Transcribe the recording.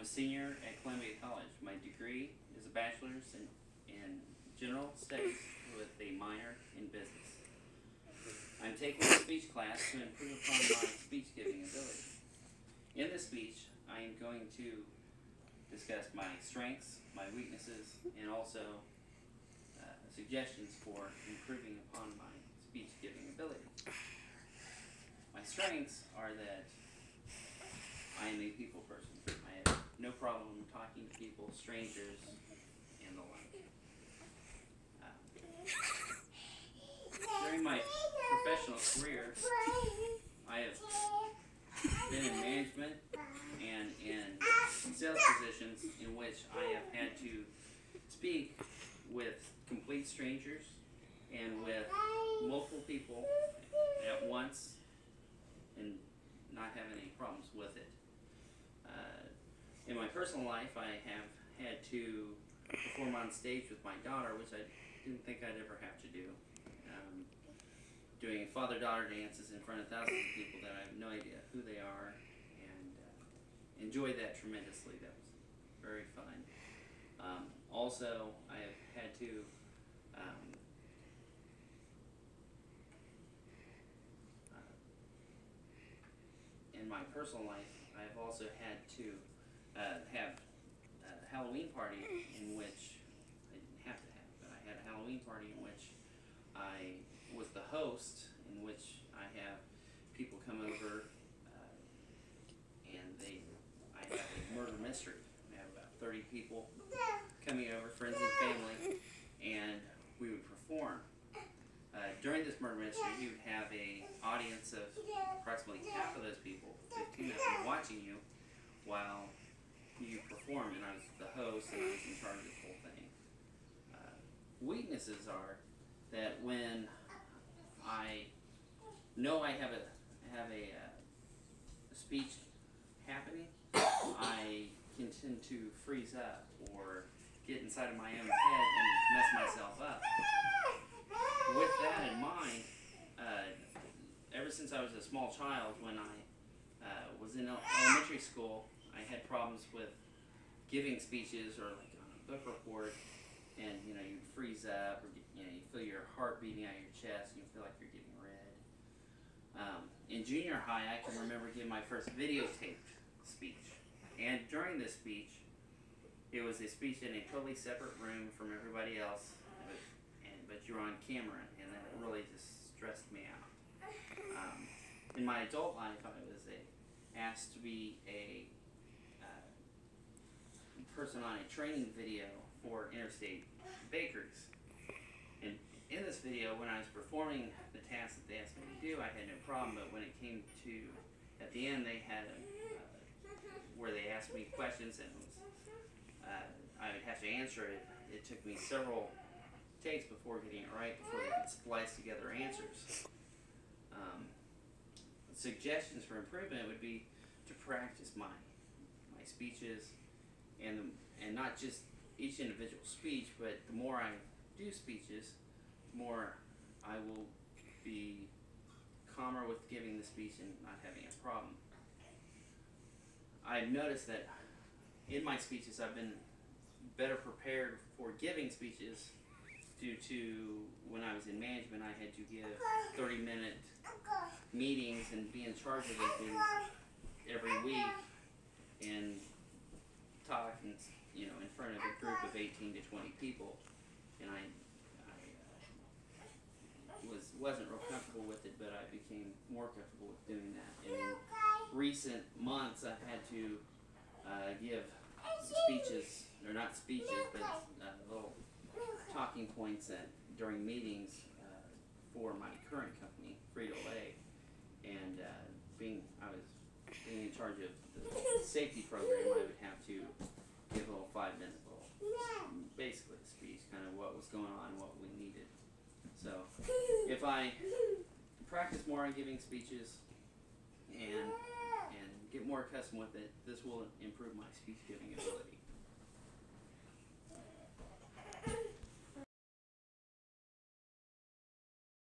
a senior at Columbia College. My degree is a bachelor's in general studies with a minor in business. I'm taking a speech class to improve upon my speech giving ability. In this speech, I am going to discuss my strengths, my weaknesses, and also suggestions for improving upon my speech giving ability. My strengths are that I am a people person. I have no problem talking to people, strangers, and the like. During my professional career, I have been in management and in sales positions in which I have had to speak with complete strangers and with multiple people at once and not having any problems with it. In my personal life, I have had to perform on stage with my daughter, which I didn't think I'd ever have to do. Doing father-daughter dances in front of thousands of people that I have no idea who they are, and enjoyed that tremendously. That was very fun. Also, I have had to in my personal life, I've also had to have a Halloween party in which I didn't have to have, but I had a Halloween party in which I was the host, in which I have people come over and I have a murder mystery. I have about 30 people coming over, friends and family, and we would perform. During this murder mystery, you would have an audience of approximately half of those people, 15 of them, watching you while you perform, and I was the host and I was in charge of the whole thing. Weaknesses are that when I know I have a speech happening, I can tend to freeze up or get inside of my own head and mess myself up. With that in mind, ever since I was a small child, when I was in elementary school, I had problems with giving speeches or like on a book report, and you freeze up, or you feel your heart beating out of your chest, and you feel like you're getting red. In junior high, I can remember giving my first videotaped speech, and during this speech, it was a speech in a totally separate room from everybody else, but you're on camera, and that really just stressed me out. In my adult life, I was asked to be a person on a training video for interstate bakeries. And in this video, when I was performing the task that they asked me to do, I had no problem, but when it came to, at the end, they had where they asked me questions, and I would have to answer it. It took me several takes before getting it right, before they could splice together answers. Suggestions for improvement would be to practice my speeches, and not just each individual speech, but the more I do speeches, the more I will be calmer with giving the speech and not having a problem. I've noticed that in my speeches I've been better prepared for giving speeches due to when I was in management. I had to give 30-minute meetings and be in charge of those meetings every week and talk in front of a group of 18 to 20 people, and I wasn't real comfortable with it, but I became more comfortable with doing that. And in recent months, I've had to give speeches, or not speeches, but little talking points during meetings for my current company, Frito-Lay, and I was being in charge of the safety program. I would have to give a little 5-minute basically a speech, kind of what was going on, what we needed. So if I practice more on giving speeches and get more accustomed with it, this will improve my speech giving ability.